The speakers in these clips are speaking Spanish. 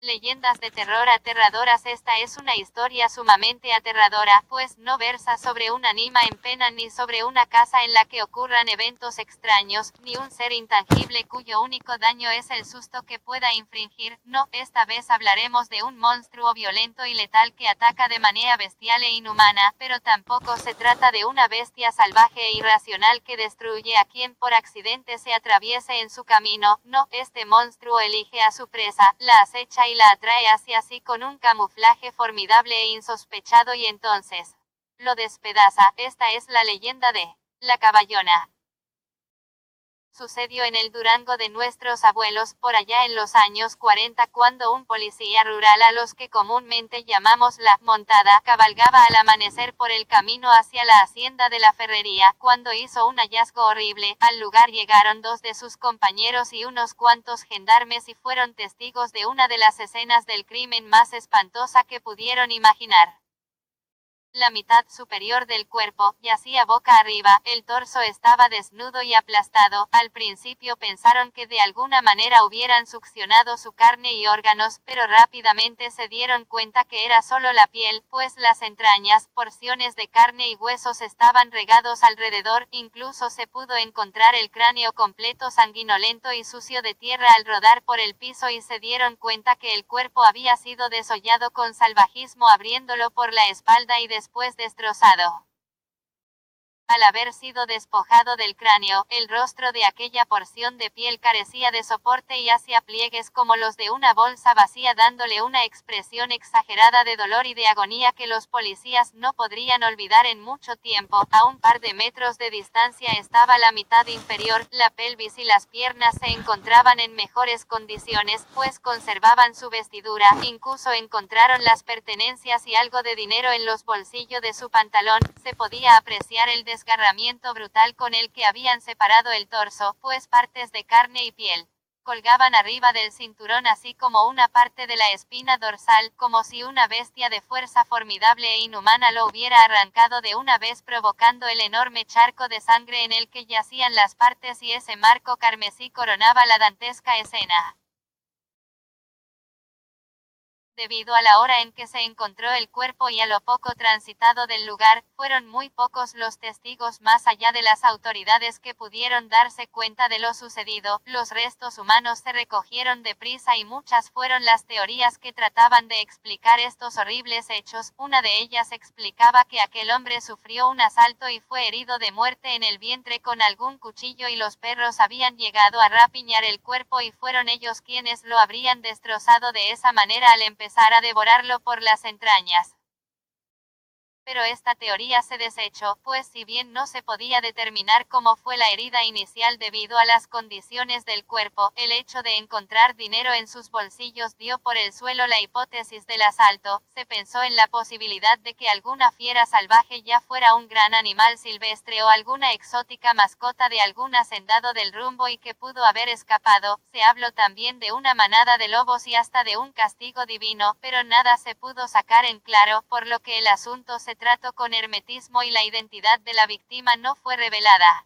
Leyendas de terror aterradoras. Esta es una historia sumamente aterradora, pues no versa sobre un ánima en pena ni sobre una casa en la que ocurran eventos extraños, ni un ser intangible cuyo único daño es el susto que pueda infringir. No, esta vez hablaremos de un monstruo violento y letal que ataca de manera bestial e inhumana, pero tampoco se trata de una bestia salvaje e irracional que destruye a quien por accidente se atraviese en su camino. No, este monstruo elige a su presa, la acecha y la atrae hacia sí con un camuflaje formidable e insospechado y entonces lo despedaza. Esta es la leyenda de la Caballona. Sucedió en el Durango de nuestros abuelos, por allá en los años 40, cuando un policía rural, a los que comúnmente llamamos la montada, cabalgaba al amanecer por el camino hacia la hacienda de la Ferrería, cuando hizo un hallazgo horrible. Al lugar llegaron dos de sus compañeros y unos cuantos gendarmes y fueron testigos de una de las escenas del crimen más espantosa que pudieron imaginar. La mitad superior del cuerpo yacía boca arriba, el torso estaba desnudo y aplastado. Al principio pensaron que de alguna manera hubieran succionado su carne y órganos, pero rápidamente se dieron cuenta que era solo la piel, pues las entrañas, porciones de carne y huesos estaban regados alrededor. Incluso se pudo encontrar el cráneo completo, sanguinolento y sucio de tierra al rodar por el piso, y se dieron cuenta que el cuerpo había sido desollado con salvajismo, abriéndolo por la espalda y después destrozado. Al haber sido despojado del cráneo, el rostro de aquella porción de piel carecía de soporte y hacía pliegues como los de una bolsa vacía, dándole una expresión exagerada de dolor y de agonía que los policías no podrían olvidar en mucho tiempo. A un par de metros de distancia estaba la mitad inferior, la pelvis y las piernas se encontraban en mejores condiciones, pues conservaban su vestidura. Incluso encontraron las pertenencias y algo de dinero en los bolsillos de su pantalón. Se podía apreciar el desgarramiento brutal con el que habían separado el torso, pues partes de carne y piel colgaban arriba del cinturón, así como una parte de la espina dorsal, como si una bestia de fuerza formidable e inhumana lo hubiera arrancado de una vez, provocando el enorme charco de sangre en el que yacían las partes, y ese marco carmesí coronaba la dantesca escena. Debido a la hora en que se encontró el cuerpo y a lo poco transitado del lugar, fueron muy pocos los testigos más allá de las autoridades que pudieron darse cuenta de lo sucedido. Los restos humanos se recogieron deprisa y muchas fueron las teorías que trataban de explicar estos horribles hechos. Una de ellas explicaba que aquel hombre sufrió un asalto y fue herido de muerte en el vientre con algún cuchillo, y los perros habían llegado a rapiñar el cuerpo y fueron ellos quienes lo habrían destrozado de esa manera al empezar a devorarlo por las entrañas. Pero esta teoría se desechó, pues si bien no se podía determinar cómo fue la herida inicial debido a las condiciones del cuerpo, el hecho de encontrar dinero en sus bolsillos dio por el suelo la hipótesis del asalto. Se pensó en la posibilidad de que alguna fiera salvaje, ya fuera un gran animal silvestre o alguna exótica mascota de algún hacendado del rumbo, y que pudo haber escapado. Se habló también de una manada de lobos y hasta de un castigo divino, pero nada se pudo sacar en claro, por lo que el asunto se trató con hermetismo y la identidad de la víctima no fue revelada.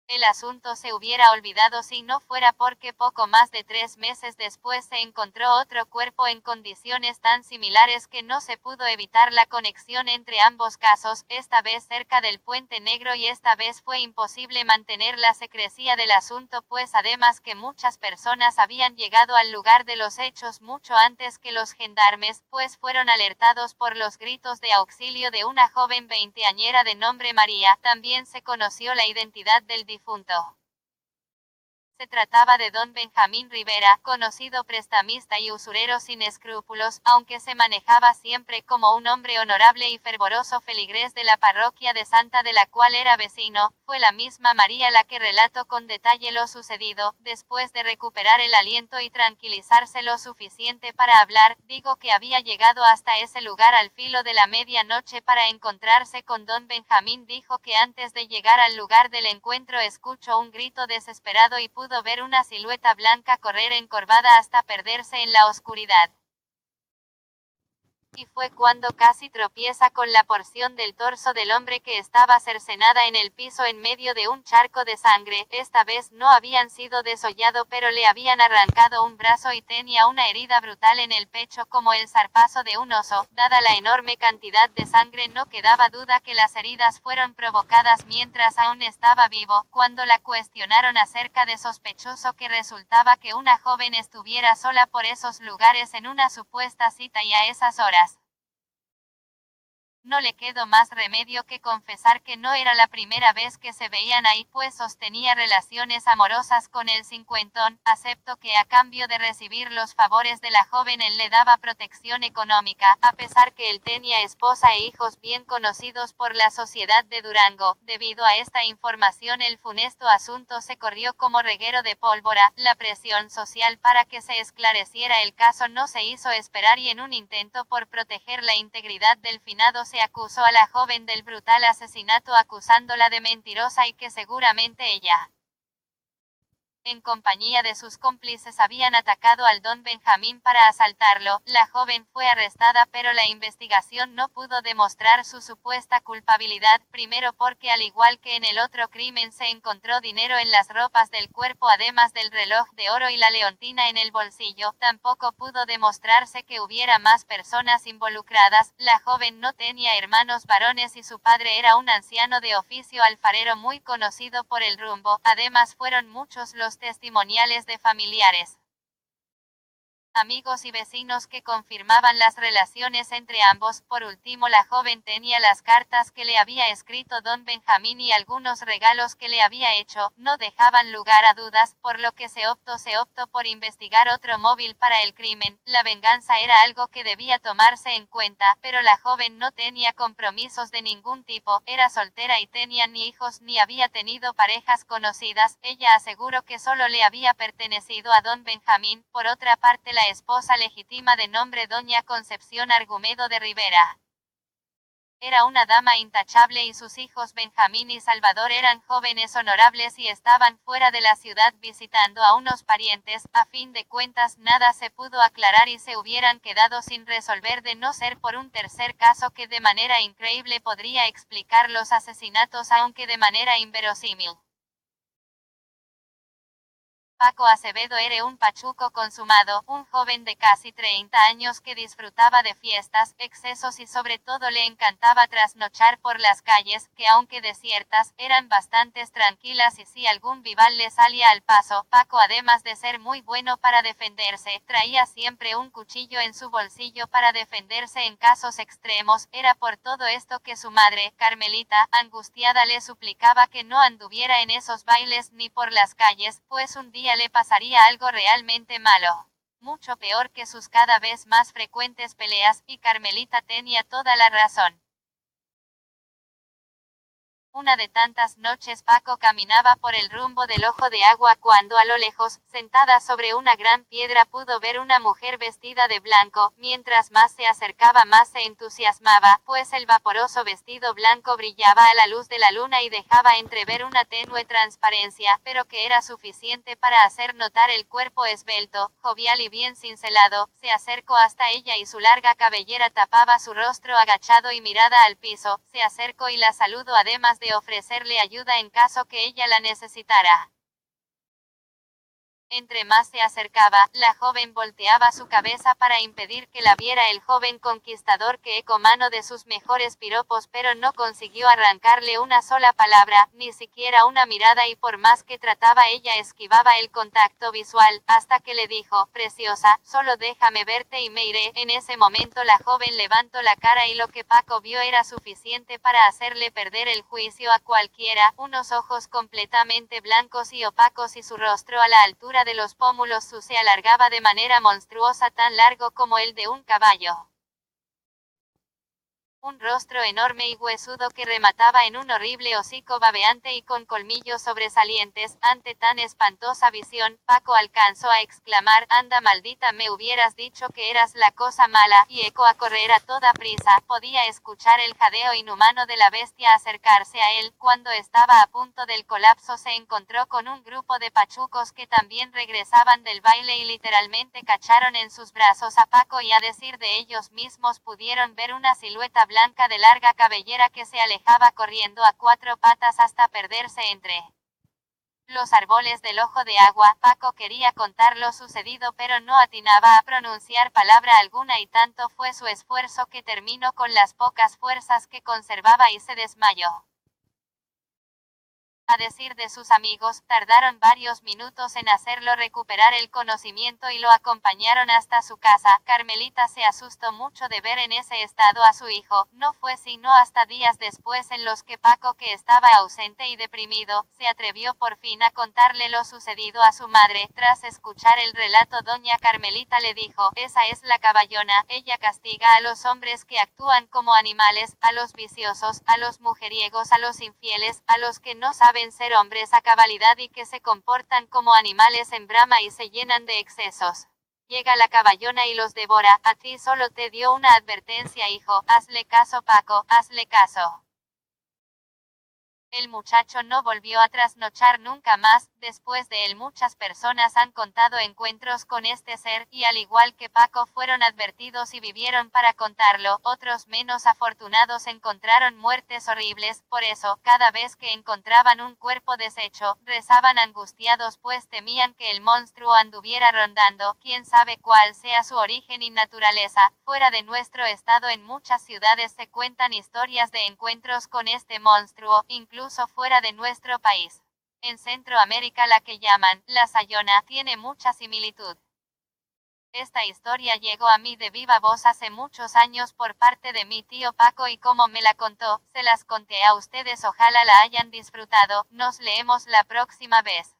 El asunto se hubiera olvidado si no fuera porque poco más de 3 meses después se encontró otro cuerpo en condiciones tan similares que no se pudo evitar la conexión entre ambos casos, esta vez cerca del Puente Negro, y esta vez fue imposible mantener la secrecía del asunto, pues además que muchas personas habían llegado al lugar de los hechos mucho antes que los gendarmes, pues fueron alertados por los gritos de auxilio de una joven veinteañera de nombre María. También se conoció la identidad del difunto. Se trataba de don Benjamín Rivera, conocido prestamista y usurero sin escrúpulos, aunque se manejaba siempre como un hombre honorable y fervoroso feligrés de la parroquia de Santa, de la cual era vecino. Fue la misma María la que relató con detalle lo sucedido. Después de recuperar el aliento y tranquilizarse lo suficiente para hablar, digo que había llegado hasta ese lugar al filo de la medianoche para encontrarse con don Benjamín. Dijo que antes de llegar al lugar del encuentro escuchó un grito desesperado y pudo ver una silueta blanca correr encorvada hasta perderse en la oscuridad. Y fue cuando casi tropieza con la porción del torso del hombre que estaba cercenada en el piso en medio de un charco de sangre. Esta vez no habían sido desollado, pero le habían arrancado un brazo y tenía una herida brutal en el pecho como el zarpazo de un oso. Dada la enorme cantidad de sangre, no quedaba duda que las heridas fueron provocadas mientras aún estaba vivo. Cuando la cuestionaron acerca de sospechoso que resultaba que una joven estuviera sola por esos lugares en una supuesta cita y a esas horas, no le quedó más remedio que confesar que no era la primera vez que se veían ahí, pues sostenía relaciones amorosas con el cincuentón. Aceptó que a cambio de recibir los favores de la joven él le daba protección económica, a pesar que él tenía esposa e hijos bien conocidos por la sociedad de Durango. Debido a esta información, el funesto asunto se corrió como reguero de pólvora. La presión social para que se esclareciera el caso no se hizo esperar, y en un intento por proteger la integridad del finado se acusó a la joven del brutal asesinato, acusándola de mentirosa y que seguramente ella, en compañía de sus cómplices, habían atacado al don Benjamín para asaltarlo. La joven fue arrestada, pero la investigación no pudo demostrar su supuesta culpabilidad, primero porque al igual que en el otro crimen se encontró dinero en las ropas del cuerpo además del reloj de oro y la leontina en el bolsillo. Tampoco pudo demostrarse que hubiera más personas involucradas. La joven no tenía hermanos varones y su padre era un anciano de oficio alfarero muy conocido por el rumbo. Además fueron muchos los testimoniales de familiares, amigos y vecinos que confirmaban las relaciones entre ambos. Por último, la joven tenía las cartas que le había escrito don Benjamín y algunos regalos que le había hecho. No dejaban lugar a dudas, por lo que se optó por investigar otro móvil para el crimen. La venganza era algo que debía tomarse en cuenta, pero la joven no tenía compromisos de ningún tipo, era soltera y tenía ni hijos ni había tenido parejas conocidas. Ella aseguró que solo le había pertenecido a don Benjamín. Por otra parte, la esposa legítima, de nombre doña Concepción Argumedo de Rivera, era una dama intachable, y sus hijos Benjamín y Salvador eran jóvenes honorables y estaban fuera de la ciudad visitando a unos parientes. A fin de cuentas nada se pudo aclarar y se hubieran quedado sin resolver de no ser por un tercer caso que de manera increíble podría explicar los asesinatos, aunque de manera inverosímil. Paco Acevedo era un pachuco consumado, un joven de casi 30 años que disfrutaba de fiestas, excesos y sobre todo le encantaba trasnochar por las calles, que aunque desiertas, eran bastante tranquilas, y si algún rival le salía al paso, Paco, además de ser muy bueno para defenderse, traía siempre un cuchillo en su bolsillo para defenderse en casos extremos. Era por todo esto que su madre, Carmelita, angustiada, le suplicaba que no anduviera en esos bailes ni por las calles, pues un día le pasaría algo realmente malo, mucho peor que sus cada vez más frecuentes peleas, y Carmelita tenía toda la razón. Una de tantas noches Paco caminaba por el rumbo del Ojo de Agua cuando a lo lejos, sentada sobre una gran piedra, pudo ver una mujer vestida de blanco. Mientras más se acercaba más se entusiasmaba, pues el vaporoso vestido blanco brillaba a la luz de la luna y dejaba entrever una tenue transparencia, pero que era suficiente para hacer notar el cuerpo esbelto, jovial y bien cincelado. Se acercó hasta ella y su larga cabellera tapaba su rostro agachado y mirada al piso. Se acercó y la saludó, además de ofrecerle ayuda en caso que ella la necesitara. Entre más se acercaba, la joven volteaba su cabeza para impedir que la viera el joven conquistador, que echó mano de sus mejores piropos, pero no consiguió arrancarle una sola palabra, ni siquiera una mirada, y por más que trataba ella esquivaba el contacto visual, hasta que le dijo: preciosa, solo déjame verte y me iré. En ese momento la joven levantó la cara y lo que Paco vio era suficiente para hacerle perder el juicio a cualquiera: unos ojos completamente blancos y opacos, y su rostro a la altura de los pómulos se alargaba de manera monstruosa, tan largo como el de un caballo. Un rostro enorme y huesudo que remataba en un horrible hocico babeante y con colmillos sobresalientes. Ante tan espantosa visión, Paco alcanzó a exclamar: «Anda maldita, me hubieras dicho que eras la cosa mala», y echó a correr a toda prisa. Podía escuchar el jadeo inhumano de la bestia acercarse a él. Cuando estaba a punto del colapso se encontró con un grupo de pachucos que también regresaban del baile y literalmente cacharon en sus brazos a Paco, y a decir de ellos mismos pudieron ver una silueta blanca de larga cabellera que se alejaba corriendo a 4 patas hasta perderse entre los árboles del ojo de agua. Paco quería contar lo sucedido pero no atinaba a pronunciar palabra alguna, y tanto fue su esfuerzo que terminó con las pocas fuerzas que conservaba y se desmayó. A decir de sus amigos, tardaron varios minutos en hacerlo recuperar el conocimiento y lo acompañaron hasta su casa. Carmelita se asustó mucho de ver en ese estado a su hijo. No fue sino hasta días después en los que Paco, que estaba ausente y deprimido, se atrevió por fin a contarle lo sucedido a su madre. Tras escuchar el relato, doña Carmelita le dijo: «Esa es la caballona, ella castiga a los hombres que actúan como animales, a los viciosos, a los mujeriegos, a los infieles, a los que no saben ser hombres a cabalidad y que se comportan como animales en brama y se llenan de excesos. Llega la caballona y los devora. A ti solo te dio una advertencia, hijo, hazle caso, Paco, hazle caso». El muchacho no volvió a trasnochar nunca más. Después de él muchas personas han contado encuentros con este ser, y al igual que Paco fueron advertidos y vivieron para contarlo. Otros menos afortunados encontraron muertes horribles. Por eso, cada vez que encontraban un cuerpo deshecho, rezaban angustiados, pues temían que el monstruo anduviera rondando. Quién sabe cuál sea su origen y naturaleza. Fuera de nuestro estado en muchas ciudades se cuentan historias de encuentros con este monstruo, incluso fuera de nuestro país. En Centroamérica la que llaman La Sayona tiene mucha similitud. Esta historia llegó a mí de viva voz hace muchos años por parte de mi tío Paco, y como me la contó, se las conté a ustedes. Ojalá la hayan disfrutado. Nos leemos la próxima vez.